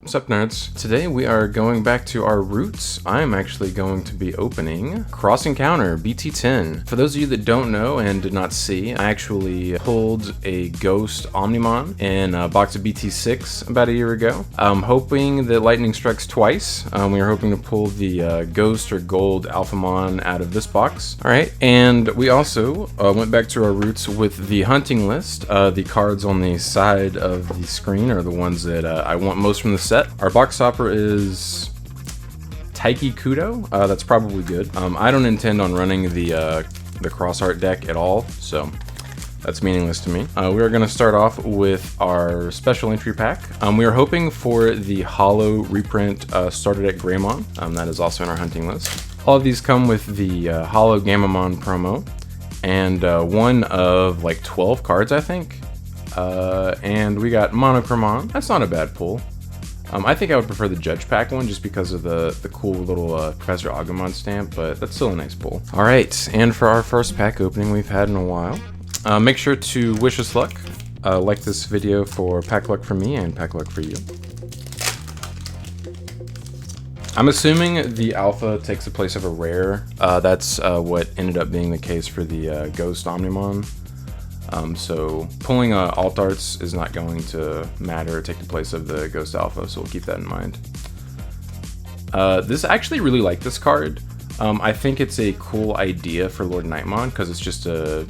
What's up, nerds? Today we are going back to our roots. I'm actually going to be opening Cross Encounter BT10. For those of you that don't know and did not see, I actually pulled a Ghost Omnimon in a box of BT6 about a year ago. I'm hoping that lightning strikes twice. We are hoping to pull the Ghost or Gold Alphamon out of this box. Alright, and we also went back to our roots with the hunting list. The cards on the side of the screen are the ones that I want most from the set. Our box topper is Taiki Kudo. That's probably good. I don't intend on running the cross art deck at all, so that's meaningless to me. We are going to start off with our special entry pack. We are hoping for the holo reprint started at Greymon. That is also in our hunting list. All of these come with the holo Gamamon promo and one of like 12 cards, I think. And we got Monochromon. That's not a bad pull. I think I would prefer the Judge Pack one just because of the cool little Professor Agumon stamp, but that's still a nice pull. Alright, and for our first pack opening we've had in a while, make sure to wish us luck. Like this video for pack luck for me and pack luck for you. I'm assuming the alpha takes the place of a rare. That's what ended up being the case for the Ghost Omnimon. So pulling alt arts is not going to matter or take the place of the Ghost Alpha, so we'll keep that in mind. This I actually really like this card. I think it's a cool idea for Lord Nightmon because it's just a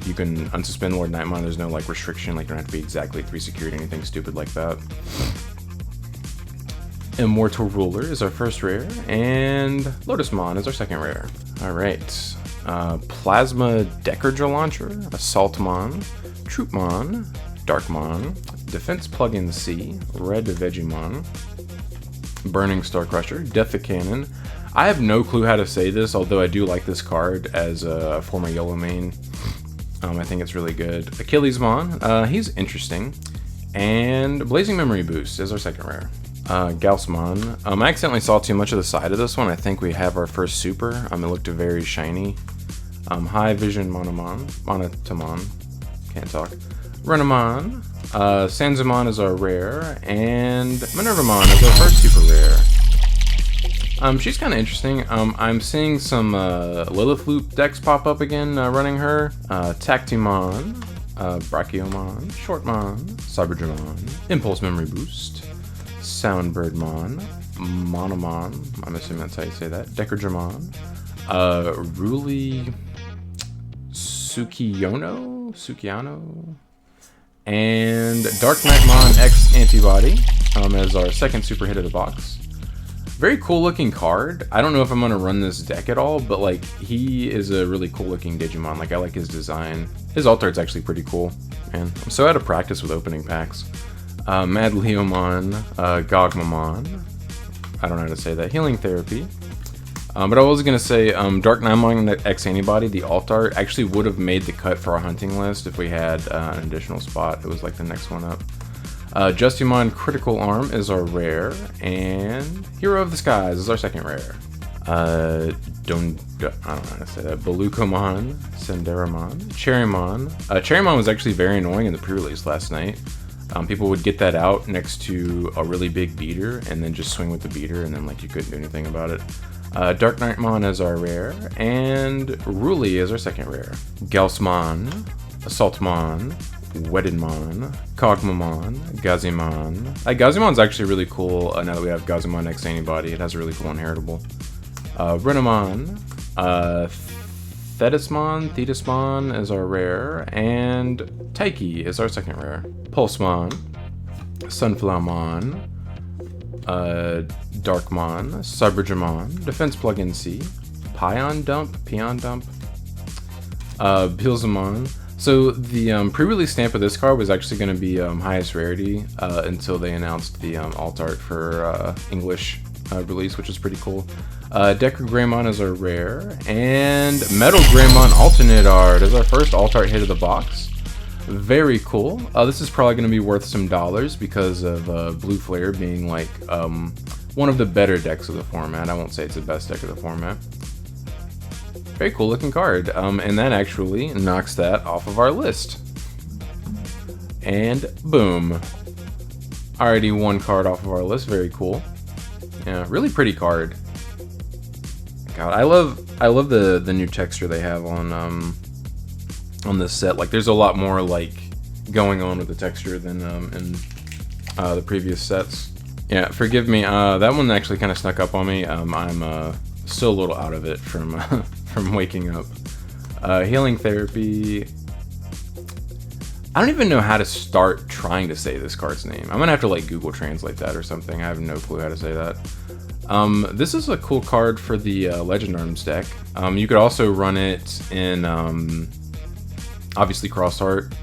you can unsuspend Lord Nightmon. There's no like restriction, like you don't have to be exactly 3 security, anything stupid like that. Immortal Ruler is our first rare, and Lotusmon is our second rare. All right. Plasma Deckerja Launcher, Assaultmon, Troopmon, Darkmon, Defense Plugin C, Red Vegemon, Burning Star Crusher, Death Cannon. I have no clue how to say this, although I do like this card as a former yellow main. I think it's really good. Achillesmon, he's interesting. And Blazing Memory Boost is our second rare. Gaussmon. I accidentally saw too much of the side of this one. I think we have our first super. It looked very shiny. High Vision Monotamon. Can't talk. Renamon. Sanzumon is our rare. And Minervamon is our first super rare. She's kind of interesting. I'm seeing some Lilith Loop decks pop up again running her. Tactimon. Brachiomon. Shortmon. Cyberdramon. Impulse Memory Boost. Soundbirdmon, Monomon, I'm assuming that's how you say that, Deckerjamon, Ruli Sukiano, and Dark Knightmon X Antibody as our second super hit of the box. Very cool looking card. I don't know if I'm going to run this deck at all, but like he is a really cool looking Digimon. Like I like his design. His alt art's actually pretty cool. Man, I'm so out of practice with opening packs. Mad Leomon, Gogmamon, I don't know how to say that, Healing Therapy. But I was going to say, Dark Knightmon X Antibody, the alt art, actually would have made the cut for our hunting list if we had an additional spot. It was like the next one up. Justimon Critical Arm is our rare, and Hero of the Skies is our second rare. I don't know how to say that. Balukomon, Senderamon, Cherrymon. Cherrymon was actually very annoying in the pre-release last night. People would get that out next to a really big beater and then just swing with the beater and then like you couldn't do anything about it. Dark Knightmon is our rare, and Ruli is our second rare. Gaussmon, Assaultmon, Weddedmon, Cogmamon, Gazimon. Gazimon's actually really cool now that we have Gazimon X Antibody. It has a really cool inheritable. Renamon, Thetismon is our rare, and Taiki is our second rare. Pulsemon, Sunflowermon, Darkmon, Cybergermon, Defense Plugin C, Peon Dump, Pilzamon. So the pre-release stamp of this card was actually going to be highest rarity until they announced the alt art for English release, which is pretty cool. Decker Greymon is our rare, and Metal Greymon alternate art is our first alt art hit of the box. Very cool. This is probably going to be worth some dollars because of Blue Flare being like one of the better decks of the format. I won't say it's the best deck of the format. Very cool looking card, and that actually knocks that off of our list. And boom. Already one card off of our list. Very cool. Yeah, really pretty card. God, I love the new texture they have on this set. Like, there's a lot more like going on with the texture than in the previous sets. Yeah, forgive me. That one actually kind of snuck up on me. I'm still a little out of it from from waking up. Healing therapy. I don't even know how to start trying to say this card's name. I'm gonna have to like Google Translate that or something. I have no clue how to say that. This is a cool card for the Legend Arms deck. You could also run it in obviously Cross Art.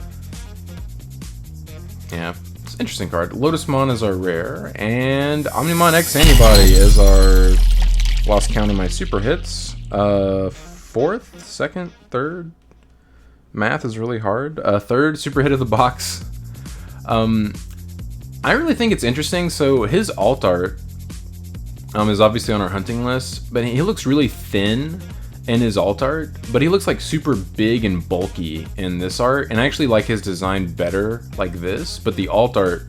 Yeah, it's an interesting card. Lotusmon is our rare, and Omnimon X Antibody is our, lost count of my super hits. Fourth, second, third. Math is really hard. Third super hit of the box. I really think it's interesting. So his alt art is obviously on our hunting list, but he looks really thin in his alt art, but he looks like super big and bulky in this art, and I actually like his design better like this, but the alt art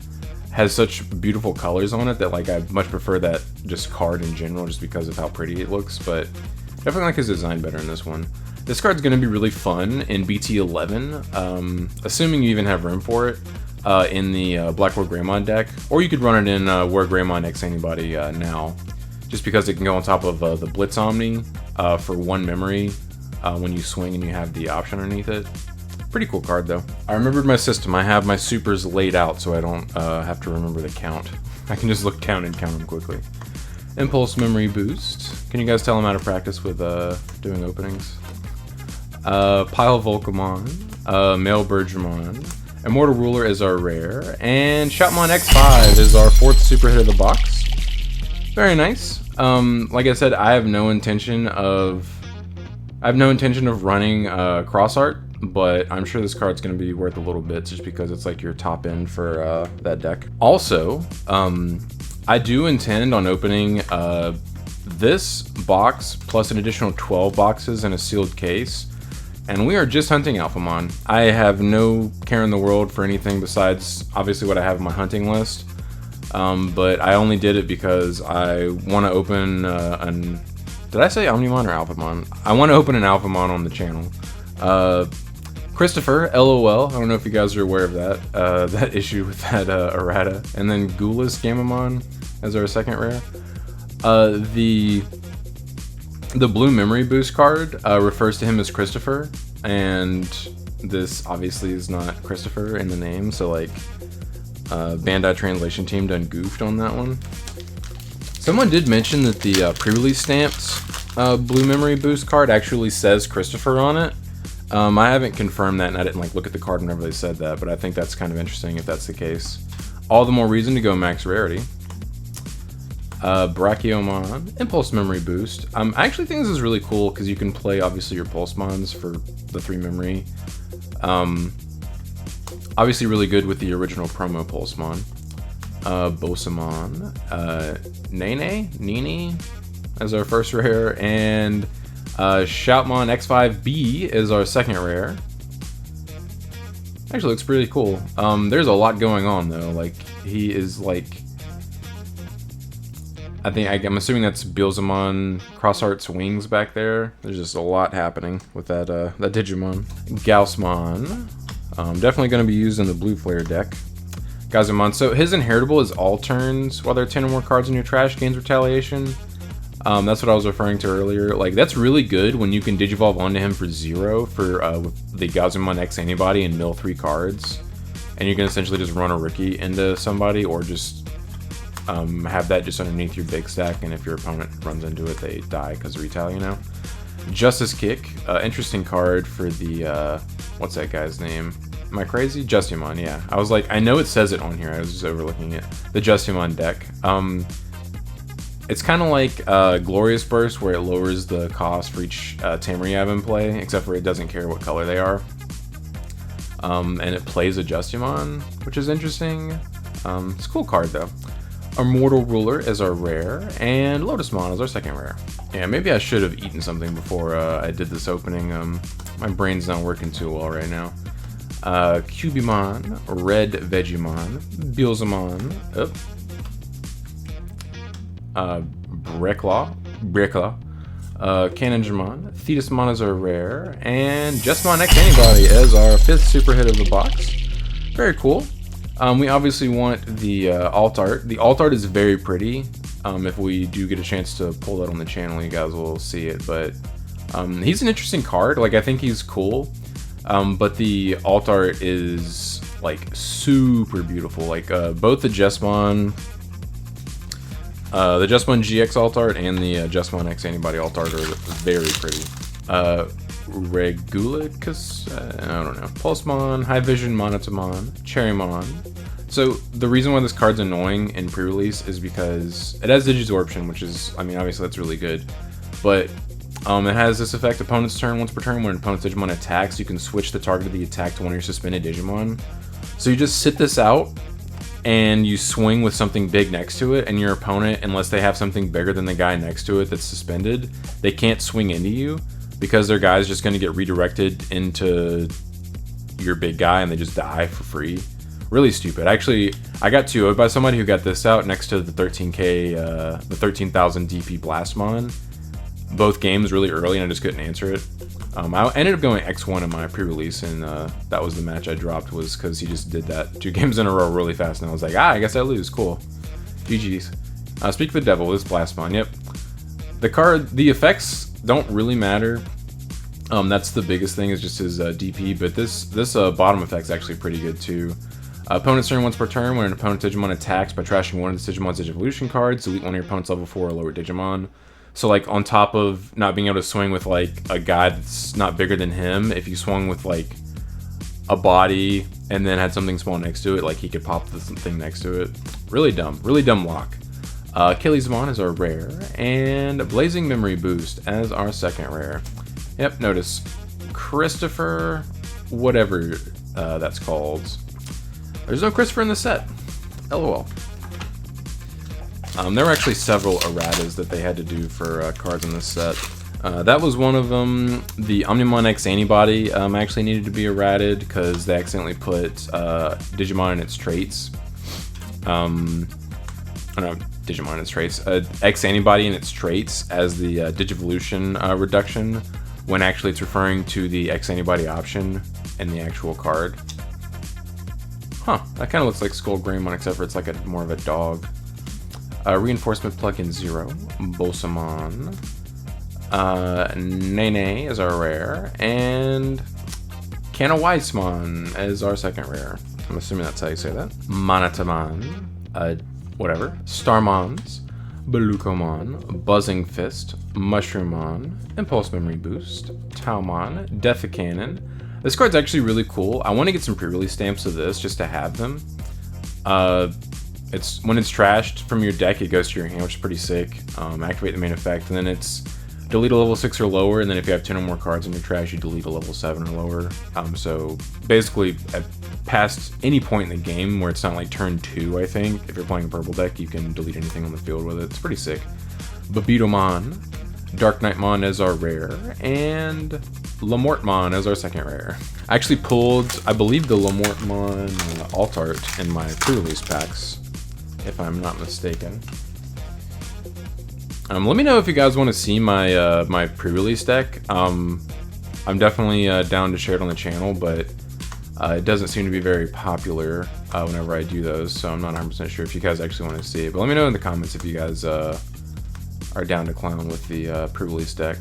has such beautiful colors on it that like I much prefer that just card in general just because of how pretty it looks, but definitely like his design better in this one. This card's going to be really fun in BT11, assuming you even have room for it in the Black War Greymon deck, or you could run it in War Greymon X Antibody now, just because it can go on top of the Blitz Omni for 1 memory when you swing and you have the option underneath it. Pretty cool card though. I remembered my system. I have my supers laid out so I don't have to remember the count. I can just look down and count them quickly. Impulse Memory Boost. Can you guys tell them how to practice with doing openings? Pile Volcamon, Male Bergermon, Immortal Ruler is our rare, and Shoutmon X5 is our 4th super hit of the box. Very nice. Like I said, I have no intention of running Cross Art, but I'm sure this card's going to be worth a little bit just because it's like your top end for that deck. Also, I do intend on opening this box plus an additional 12 boxes in a sealed case. And we are just hunting Alphamon. I have no care in the world for anything besides obviously what I have on my hunting list. But I only did it because I want to open did I say Omnimon or Alphamon? I want to open an Alphamon on the channel. Christopher, LOL. I don't know if you guys are aware of that. That issue with that errata. And then Gulas Gamamon as our 2nd rare. The blue memory boost card refers to him as Christopher, and this obviously is not Christopher in the name, so like Bandai translation team done goofed on that one. Someone did mention that the pre-release stamped blue memory boost card actually says Christopher on it. I haven't confirmed that, and I didn't like look at the card whenever they said that, but I think that's kind of interesting if that's the case. All the more reason to go max rarity. Brachiomon, Impulse Memory Boost. I actually think this is really cool because you can play obviously your Pulsemons for the 3 memory. Obviously really good with the original promo Pulsemon. Bosamon, Nene as our 1st rare, and Shoutmon X5B is our 2nd rare. Actually looks pretty cool. There's a lot going on though. Like he is like, I'm assuming that's Beelzemon Cross Art's wings back there. There's just a lot happening with that that Digimon. Gaussmon, definitely going to be used in the Blue Flare deck. Gazumon, so his inheritable is all turns while there are 10 or more cards in your trash gains retaliation. That's what I was referring to earlier. Like that's really good when you can Digivolve onto him for 0 for with the Gazumon X Antibody and mill 3 cards, and you can essentially just run a rookie into somebody or just have that just underneath your big stack, and if your opponent runs into it, they die because of retail, you know. Justice Kick, interesting card for the, what's that guy's name? Am I crazy? Justimon, yeah. I was like, I know it says it on here, I was just overlooking it. The Justimon deck. It's kind of like Glorious Burst, where it lowers the cost for each Tamer you have in play, except for it doesn't care what color they are. And it plays a Justimon, which is interesting. It's a cool card, though. Immortal Ruler is our rare, and Lotusmon is our 2nd rare. Yeah, maybe I should have eaten something before I did this opening. My brain's not working too well right now. Cubimon, Red Vegemon, Builzamon, Breclaw, Cannonjamon, Thetismon as our rare, and Jesmon X Antibody as our 5th super hit of the box. Very cool. We obviously want the alt art. The alt art is very pretty. If we do get a chance to pull that on the channel, you guys will see it. But he's an interesting card. Like, I think he's cool. But the alt art is like super beautiful. Like both the Jesmon GX alt art and the Jesmon X Antibody alt art are very pretty. Regulicus, I don't know. Pulsemon, High Vision Monotamon, Cherrymon. So the reason why this card's annoying in pre-release is because it has Digisorption, which is, I mean, obviously that's really good. But it has this effect: opponent's turn, once per turn, when an opponent's Digimon attacks, you can switch the target of the attack to one of your suspended Digimon. So you just sit this out, and you swing with something big next to it, and your opponent, unless they have something bigger than the guy next to it that's suspended, they can't swing into you, because their guy's just going to get redirected into your big guy, and they just die for free. Really stupid. Actually, I got 2-0'd by somebody who got this out next to the 13k, the 13,000 DP Blastmon. Both games really early, and I just couldn't answer it. I ended up going X1 in my pre-release, and that was the match I dropped, was because he just did that 2 games in a row really fast, and I was like, I guess I lose. Cool. GG's. Speak of the Devil, this Blastmon. Yep. The card, the effects don't really matter. That's the biggest thing, is just his DP, but this bottom effect's actually pretty good too. Opponent's turn, once per turn, when an opponent's Digimon attacks by trashing one of the Digimon's Digivolution cards, delete one of your opponent's level 4 or lower Digimon. So, like, on top of not being able to swing with, like, a guy that's not bigger than him, if you swung with, like, a body and then had something small next to it, like, he could pop the thing next to it. Really dumb lock. Achillesmon is our rare, and Blazing Memory Boost as our 2nd rare. Yep, notice Christopher, whatever that's called. There's no Christopher in the set. LOL. There were actually several erratas that they had to do for cards in this set. That was one of them. The Omnimon X Antibody actually needed to be errated because they accidentally put Digimon in its traits. Digimon in its traits. X Antibody in its traits as the Digivolution reduction, when actually it's referring to the X Antibody option in the actual card. Huh, that kind of looks like Skull Greymon, except for it's like more of a dog. Reinforcement Plugin 0, Bosamon, Nene is our rare, and Canawismon is our 2nd rare. I'm assuming that's how you say that. Monotamon, whatever. Starmons, Belucomon, Buzzing Fist, Mushroomon, Impulse Memory Boost, Taumon, Death-a-Cannon. This card's actually really cool. I want to get some pre-release stamps of this just to have them. It's when it's trashed from your deck, it goes to your hand, which is pretty sick. Activate the main effect, and then it's delete a level 6 or lower, and then if you have 10 or more cards in your trash, you delete a level 7 or lower. So basically, past any point in the game where it's not like turn 2, I think, if you're playing a purple deck, you can delete anything on the field with it. It's pretty sick. Babitomon, Dark Knightmon as our rare, and Lamortmon as our 2nd rare. I actually pulled, I believe, the Lamortmon alt art in my pre-release packs, if I'm not mistaken. Let me know if you guys want to see my my pre-release deck. I'm definitely down to share it on the channel, but it doesn't seem to be very popular whenever I do those, so I'm not 100% sure if you guys actually want to see it. But let me know in the comments if you guys are down to clown with the pre-release deck.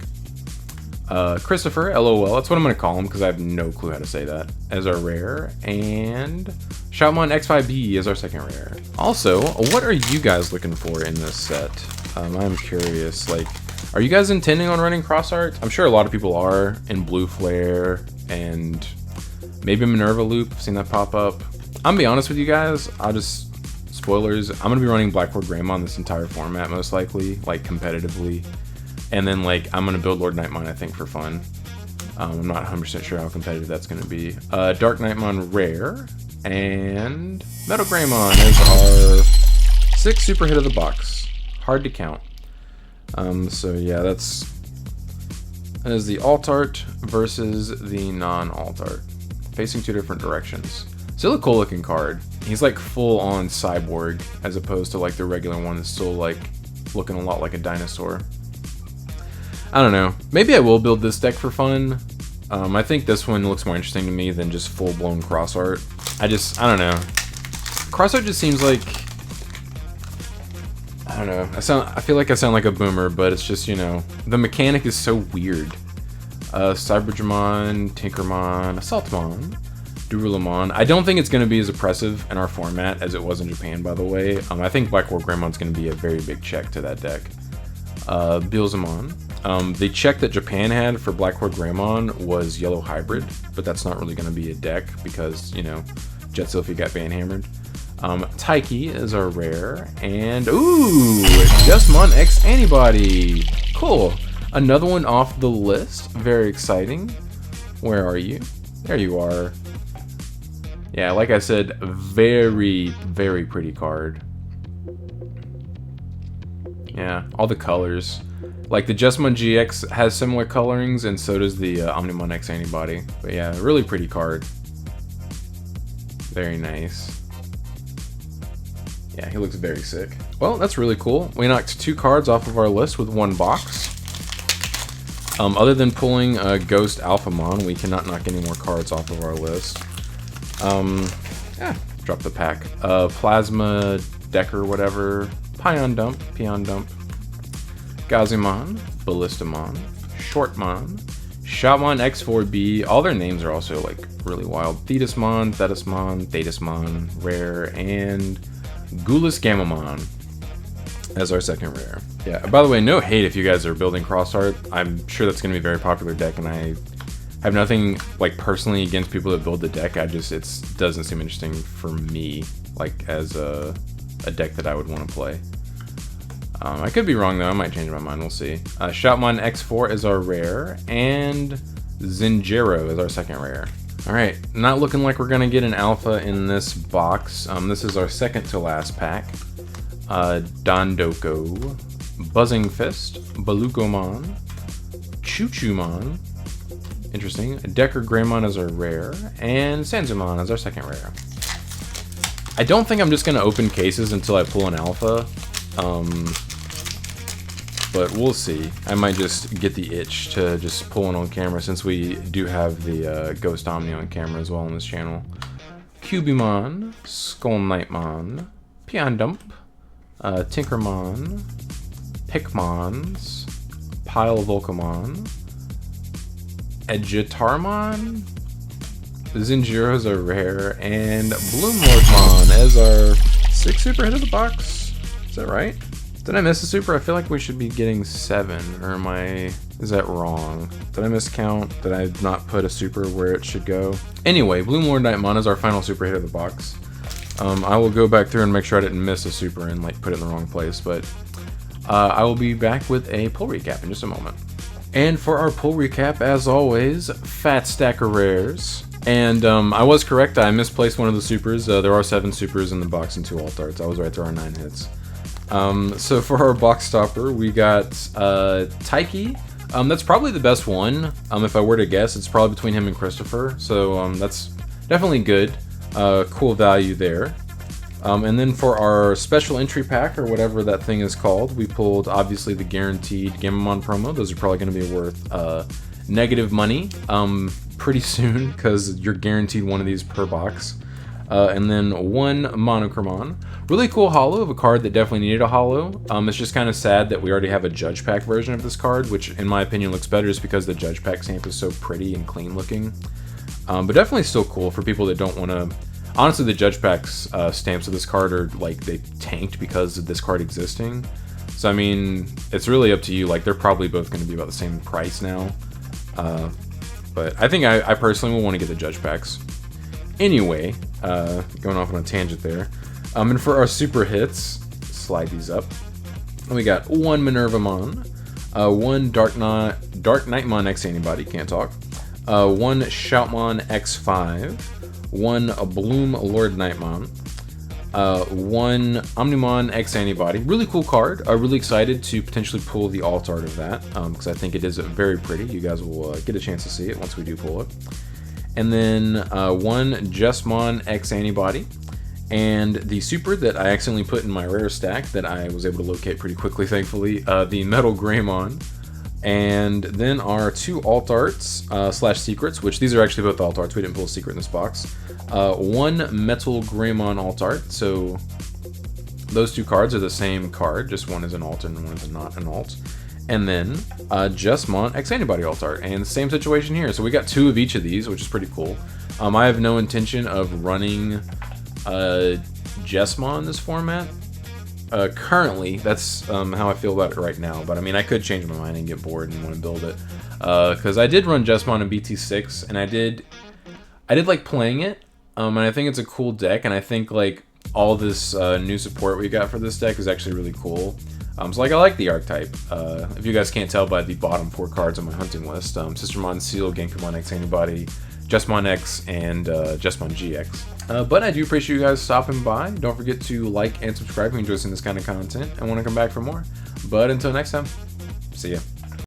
Christopher, LOL, that's what I'm going to call him because I have no clue how to say that, as our rare, and Shoutmon X5B is our 2nd rare. Also, what are you guys looking for in this set? I'm curious, like, are you guys intending on running cross art? I'm sure a lot of people are, in Blue Flare, and maybe Minerva Loop, I've seen that pop up. I'm gonna be honest with you guys, spoilers, I'm gonna be running Blackboard Greymon this entire format, most likely, like, competitively. And then, like, I'm gonna build Lord Knightmon, I think, for fun. I'm not 100% sure how competitive that's gonna be. Dark Knightmon rare, and Metal Greymon is our 6th super hit of the box. Hard to count. So yeah, that is the alt art versus the non-alt art. facing 2 different directions. Still a cool looking card. He's like full on cyborg as opposed to like the regular one that's still like looking a lot like a dinosaur. I don't know. Maybe I will build this deck for fun. I think this one looks more interesting to me than just full-blown cross art. I don't know. Cross art just seems like, I don't know. I feel like I sound like a boomer, but it's just, you know, the mechanic is so weird. Cybergemon, Tinkermon, Assaultmon, Durulamon. I don't think it's going to be as oppressive in our format as it was in Japan, by the way. I think Black War Greymon's going to be a very big check to that deck. Beelzemon. The check that Japan had for Black Horde Greymon was Yellow Hybrid, but that's not really going to be a deck because, you know, Jet Sylphie got banhammered. Taiki is our rare, and ooh, Justmon X Antibody. Cool. Another one off the list. Very exciting. Where are you? There you are. Yeah, like I said, very, very pretty card. Yeah, all the colors. Like the Justmon GX has similar colorings, and so does the Omnimon X Antibody. But yeah, really pretty card. Very nice. Yeah, he looks very sick. Well, that's really cool. We knocked 2 cards off of our list with 1 box. Other than pulling a Ghost Alphamon, we cannot knock any more cards off of our list. Yeah, drop the pack. Plasma Decker, whatever. Peon Dump, Gazimon, Ballistamon, Shortmon, Shotmon X4B. All their names are also like really wild. Thetismon, Thetismon, Rare, and Gulas Gamamon as our second rare. Yeah, by the way, no hate if you guys are building cross art. I'm sure that's going to be a very popular deck, and I have nothing like personally against people that build the deck. It doesn't seem interesting for me, like as a deck that I would want to play. I could be wrong though, I might change my mind, we'll see. Shoutmon X4 is our rare, and Zinjero is our second rare. Alright, not looking like we're gonna get an alpha in this box. This is our second to last pack. Dondoko, Buzzing Fist, Balukomon, Choo-Choo-Mon, interesting, Decker Greymon is our rare, and Sanzumon is our second rare. I don't think I'm just gonna open cases until I pull an alpha. But we'll see. I might just get the itch to just pull one on camera since we do have the Ghost Omni on camera as well on this channel. Cubimon, Skull Knightmon, Peon Dump, Tinkermon, Pikmons, Pile Volcamon, Edgetarmon, Zinjiro's a rare, and Bloomlordmon as our 6th super hit of the box. Is that right? Did I miss a super? I feel like we should be getting 7, or is that wrong? Did I miscount? Did I not put a super where it should go? Anyway, Bloomlord Knightmon is our final super hit of the box. I will go back through and make sure I didn't miss a super and like put it in the wrong place, but I will be back with a pull recap in just a moment. And for our pull recap, as always, fat stack of rares. And I was correct, I misplaced one of the supers. There are 7 supers in the box and 2 alt arts. I was right, there are 9 hits. So for our box stopper, we got Taiki. That's probably the best one. If I were to guess, it's probably between him and Christopher. So that's definitely good. Cool value there. And then for our special entry pack, or whatever that thing is called, we pulled obviously the guaranteed Gamamon promo. Those are probably going to be worth negative money pretty soon, because you're guaranteed one of these per box. And then 1 Monochromon. Really cool holo of a card that definitely needed a holo. It's just kind of sad that we already have a Judge Pack version of this card, which in my opinion looks better just because the Judge Pack stamp is so pretty and clean looking. But definitely still cool for people that don't want to... Honestly, the Judge Pack's stamps of this card are like they tanked because of this card existing. So I mean, it's really up to you. Like they're probably both going to be about the same price now. But I think I personally will want to get the Judge Packs. Anyway, going off on a tangent there. And for our super hits, slide these up. We got 1 Minervamon, 1 Dark Knightmon X Antibody, can't talk. 1 Shoutmon X5, 1 Bloom Lord Knightmon, 1 Omnimon X Antibody. Really cool card. I'm really excited to potentially pull the alt art of that because I think it is very pretty. You guys will get a chance to see it once we do pull it. and then one Justmon X Antibody, and the super that I accidentally put in my rare stack that I was able to locate pretty quickly, thankfully, the Metal Greymon. And then our 2 alt arts slash secrets, which these are actually both alt arts. We didn't pull a secret in this box. One Metal Greymon alt art. So those 2 cards are the same card, just one is an alt and one is not an alt. And then Justmon X Antibody alt art, and the same situation here. So we got 2 of each of these, which is pretty cool. I have no intention of running Justmon in this format. Currently, that's how I feel about it right now, but I mean, I could change my mind and get bored and want to build it, because I did run Justmon in BT6, and I did like playing it, and I think it's a cool deck, and I think like all this new support we got for this deck is actually really cool. So like, I like the archetype. If you guys can't tell by the bottom 4 cards on my hunting list, Sistermon Seal, Genkamon X Antibody, Justmon X, and Justmon GX. But I do appreciate you guys stopping by. Don't forget to like and subscribe if you enjoy seeing this kind of content and want to come back for more. But until next time, see ya.